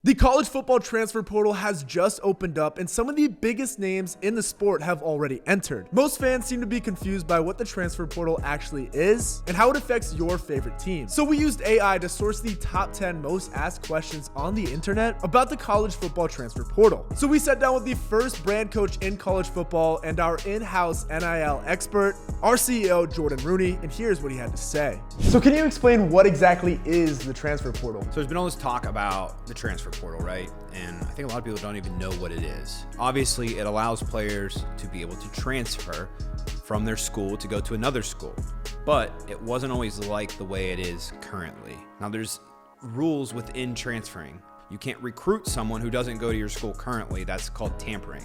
The college football transfer portal has just opened up and some of the biggest names in the sport have already entered. Most fans seem to be confused by what the transfer portal actually is and how it affects your favorite team. So we used AI to source the top 10 most asked questions on the internet about the college football transfer portal. So we sat down with the first brand coach in college football and our in-house NIL expert, our CEO, Jordan Rooney, and here's what he had to say. So can you explain what exactly is the transfer portal? So there's been all this talk about the transfer portal, right? And I think a lot of people don't even know what it is. Obviously, it allows players to be able to transfer from their school to go to another school, but it wasn't always like the way it is currently. Now, there's rules within transferring. You can't recruit someone who doesn't go to your school currently. That's called tampering.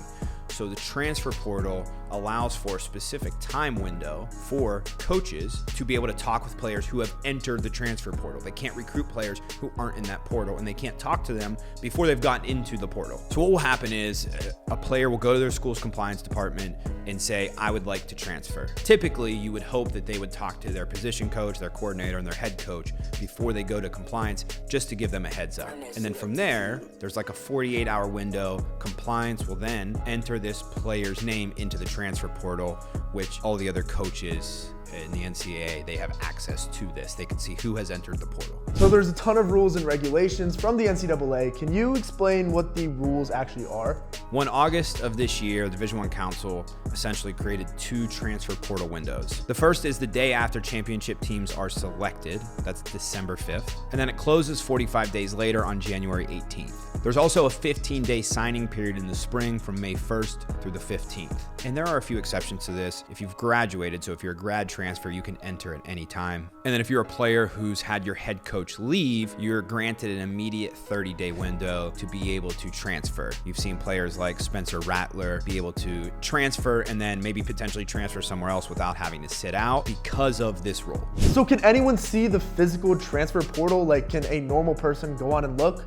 So the transfer portal allows for a specific time window for coaches to be able to talk with players who have entered the transfer portal. They can't recruit players who aren't in that portal, and they can't talk to them before they've gotten into the portal. So what will happen is a player will go to their school's compliance department and say, I would like to transfer. Typically, you would hope that they would talk to their position coach, their coordinator, and their head coach before they go to compliance, just to give them a heads up. And then from there, there's like a 48-hour window. Compliance will then enter this player's name into the transfer portal, which all the other coaches in the NCAA, they have access to this. They can see who has entered the portal. So there's a ton of rules and regulations from the NCAA. Can you explain what the rules actually are? Well, in August of this year, the Division I Council essentially created 2 transfer portal windows. The first is the day after championship teams are selected. That's December 5th. And then it closes 45 days later on January 18th. There's also a 15-day signing period in the spring from May 1st through the 15th. And there are a few exceptions to this. If you've graduated, so if you're a grad transfer, you can enter at any time. And then if you're a player who's had your head coach leave, you're granted an immediate 30-day window to be able to transfer. You've seen players like Spencer Rattler be able to transfer and then maybe potentially transfer somewhere else without having to sit out because of this rule. So can anyone see the physical transfer portal? Like, can a normal person go on and look?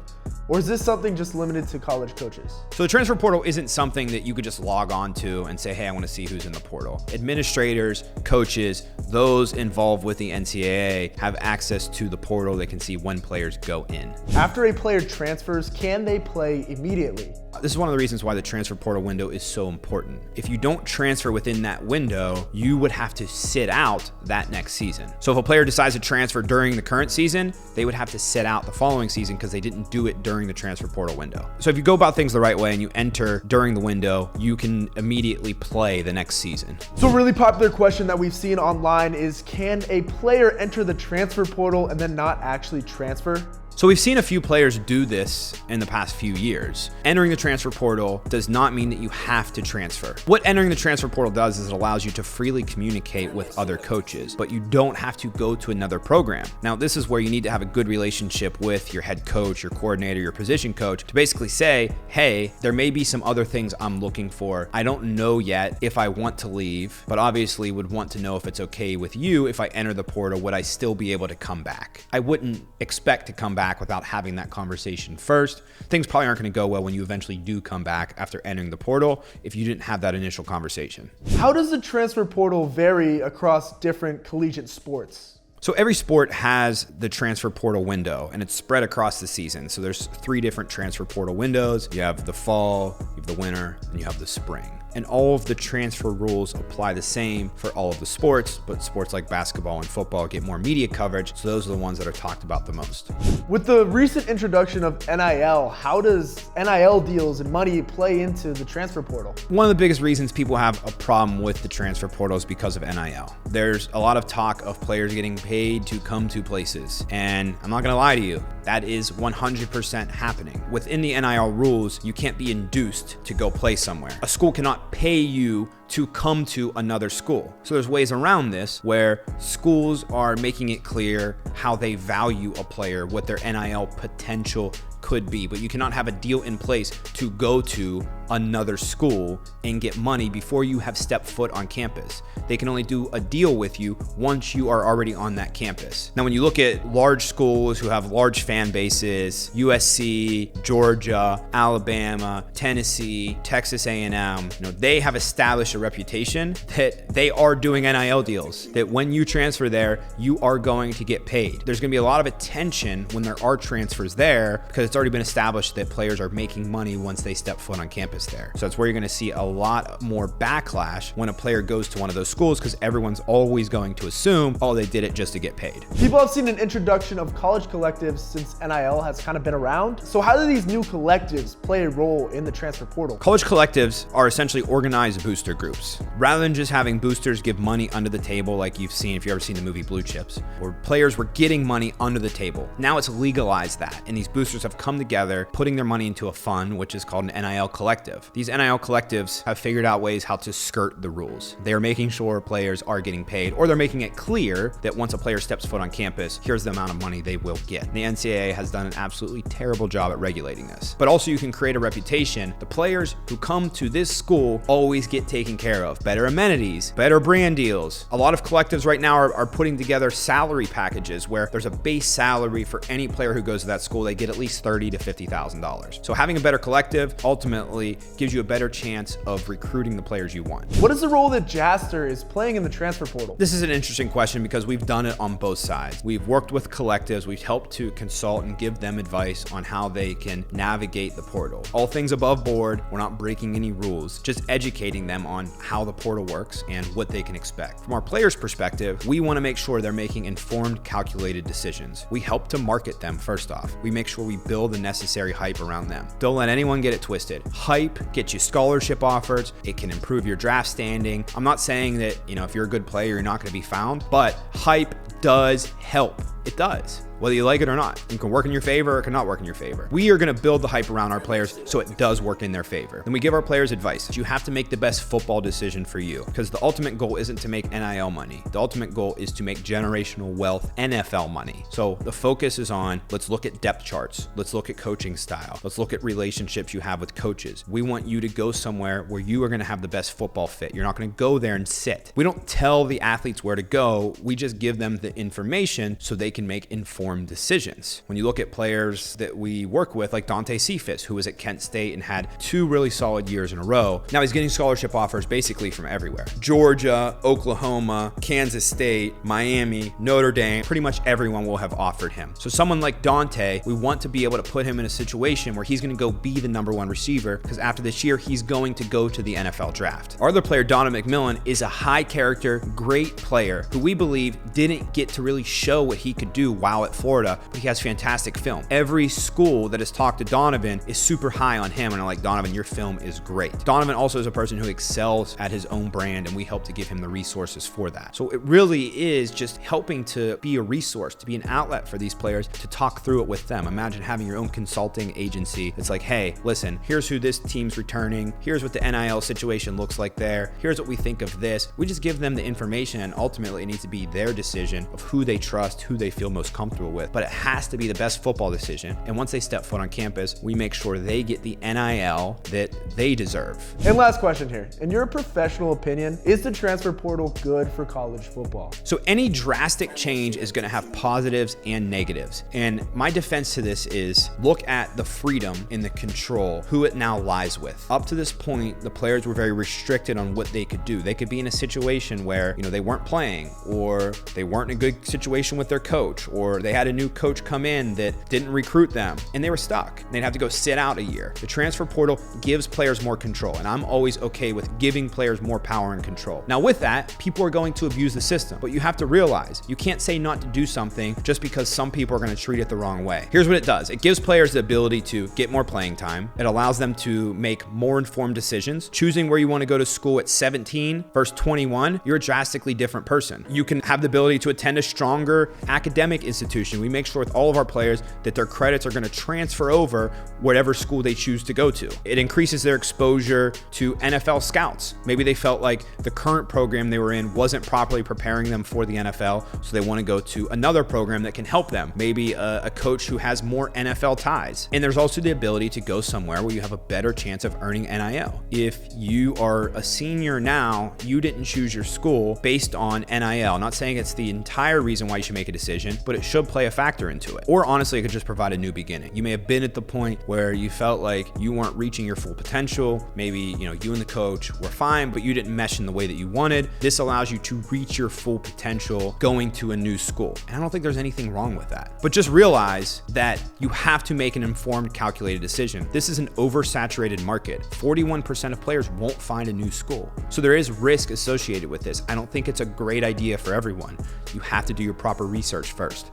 Or is this something just limited to college coaches? So the transfer portal isn't something that you could just log on to and say, hey, I want to see who's in the portal. Administrators, coaches, those involved with the NCAA have access to the portal. They can see when players go in. After a player transfers, can they play immediately? This is one of the reasons why the transfer portal window is so important. If you don't transfer within that window, you would have to sit out that next season. So if a player decides to transfer during the current season, they would have to sit out the following season because they didn't do it during the transfer portal window. So if you go about things the right way and you enter during the window, you can immediately play the next season. So a really popular question that we've seen online is, can a player enter the transfer portal and then not actually transfer? So we've seen a few players do this in the past few years. Entering the transfer portal does not mean that you have to transfer. What entering the transfer portal does is it allows you to freely communicate with other coaches, but you don't have to go to another program. Now, this is where you need to have a good relationship with your head coach, your coordinator, your position coach to basically say, hey, there may be some other things I'm looking for. I don't know yet if I want to leave, but obviously would want to know if it's okay with you. If I enter the portal, would I still be able to come back? I wouldn't expect to come back without having that conversation first. Things probably aren't going to go well when you eventually do come back after entering the portal if you didn't have that initial conversation. How does the transfer portal vary across different collegiate sports? So every sport has the transfer portal window, and it's spread across the season. So there's 3 different transfer portal windows. You have the fall, you have the winter, and you have the spring. And all of the transfer rules apply the same for all of the sports, but sports like basketball and football get more media coverage, so those are the ones that are talked about the most. With the recent introduction of NIL, how does NIL deals and money play into the transfer portal? One of the biggest reasons people have a problem with the transfer portal is because of NIL. There's a lot of talk of players getting paid to come to places, and I'm not gonna lie to you, that is 100% happening. Within the NIL rules, you can't be induced to go play somewhere. A school cannot pay you to come to another school. So there's ways around this where schools are making it clear how they value a player, what their NIL potential could be, but you cannot have a deal in place to go to another school and get money before you have stepped foot on campus. They can only do a deal with you once you are already on that campus. Now, when you look at large schools who have large fan bases, USC, Georgia, Alabama, Tennessee, Texas A&M, they have established a reputation that they are doing NIL deals, that when you transfer there, you are going to get paid. There's going to be a lot of attention when there are transfers there because it's already been established that players are making money once they step foot on campus there. So that's where you're going to see a lot more backlash when a player goes to one of those schools because everyone's always going to assume, oh, they did it just to get paid. People have seen an introduction of college collectives since NIL has kind of been around. So how do these new collectives play a role in the transfer portal? College collectives are essentially organized booster groups. Rather than just having boosters give money under the table like you've seen if you've ever seen the movie Blue Chips, where players were getting money under the table. Now it's legalized that, and these boosters have come together, putting their money into a fund, which is called an NIL collective. These NIL collectives have figured out ways how to skirt the rules. They are making sure players are getting paid, or they're making it clear that once a player steps foot on campus, here's the amount of money they will get. The NCAA has done an absolutely terrible job at regulating this. But also you can create a reputation. The players who come to this school always get taken care of. Better amenities, better brand deals. A lot of collectives right now are putting together salary packages where there's a base salary for any player who goes to that school. They get at least $30,000 to $50,000. So having a better collective ultimately gives you a better chance of recruiting the players you want. What is the role that Jaster is playing in the transfer portal? This is an interesting question because we've done it on both sides. We've worked with collectives. We've helped to consult and give them advice on how they can navigate the portal. All things above board. We're not breaking any rules, just educating them on how the portal works and what they can expect. From our players' perspective, we want to make sure they're making informed, calculated decisions. We help to market them first off. We make sure we build the necessary hype around them. Don't let anyone get it twisted. Hype gets you scholarship offers. It can improve your draft standing. I'm not saying that, if you're a good player, you're not going to be found, but hype does help. It does. Whether you like it or not. It can work in your favor or it cannot work in your favor. We are going to build the hype around our players so it does work in their favor. And we give our players advice. You have to make the best football decision for you because the ultimate goal isn't to make NIL money. The ultimate goal is to make generational wealth NFL money. So the focus is on, let's look at depth charts. Let's look at coaching style. Let's look at relationships you have with coaches. We want you to go somewhere where you are going to have the best football fit. You're not going to go there and sit. We don't tell the athletes where to go. We just give them the information so they can make informed decisions. When you look at players that we work with, like Dante Cephas, who was at Kent State and had 2 really solid years in a row. Now he's getting scholarship offers basically from everywhere. Georgia, Oklahoma, Kansas State, Miami, Notre Dame, pretty much everyone will have offered him. So someone like Dante, we want to be able to put him in a situation where he's going to go be the #1 receiver because after this year, he's going to go to the NFL draft. Our other player, Donovan McMillan, is a high character, great player who we believe didn't get to really show what he could do while at Florida, but he has fantastic film. Every school that has talked to Donovan is super high on him and are like, Donovan, your film is great. Donovan also is a person who excels at his own brand, and we help to give him the resources for that. So it really is just helping to be a resource, to be an outlet for these players to talk through it with them. Imagine having your own consulting agency. It's like, hey, listen, here's who this team's returning. Here's what the NIL situation looks like there. Here's what we think of this. We just give them the information, and ultimately it needs to be their decision of who they trust, who they feel most comfortable with, but it has to be the best football decision. And once they step foot on campus, we make sure they get the NIL that they deserve. And last question here. In your professional opinion, is the transfer portal good for college football? So any drastic change is going to have positives and negatives. And my defense to this is look at the freedom and the control, who it now lies with. Up to this point, the players were very restricted on what they could do. They could be in a situation where, they weren't playing, or they weren't in a good situation with their coach, or they had a new coach come in that didn't recruit them and they were stuck. They'd have to go sit out a year. The transfer portal gives players more control, and I'm always okay with giving players more power and control. Now with that, people are going to abuse the system, but you have to realize you can't say not to do something just because some people are going to treat it the wrong way. Here's what it does. It gives players the ability to get more playing time. It allows them to make more informed decisions. Choosing where you want to go to school at 17 versus 21, you're a drastically different person. You can have the ability to attend a stronger academic institution. We make sure with all of our players that their credits are going to transfer over whatever school they choose to go to. It increases their exposure to NFL scouts. Maybe they felt like the current program they were in wasn't properly preparing them for the NFL, so they want to go to another program that can help them. Maybe a coach who has more NFL ties. And there's also the ability to go somewhere where you have a better chance of earning NIL. If you are a senior now, you didn't choose your school based on NIL. Not saying it's the entire reason why you should make a decision, but it should play play a factor into it. Or honestly, it could just provide a new beginning. You may have been at the point where you felt like you weren't reaching your full potential. Maybe, you and the coach were fine, but you didn't mesh in the way that you wanted. This allows you to reach your full potential going to a new school. And I don't think there's anything wrong with that. But just realize that you have to make an informed, calculated decision. This is an oversaturated market. 41% of players won't find a new school. So there is risk associated with this. I don't think it's a great idea for everyone. You have to do your proper research first.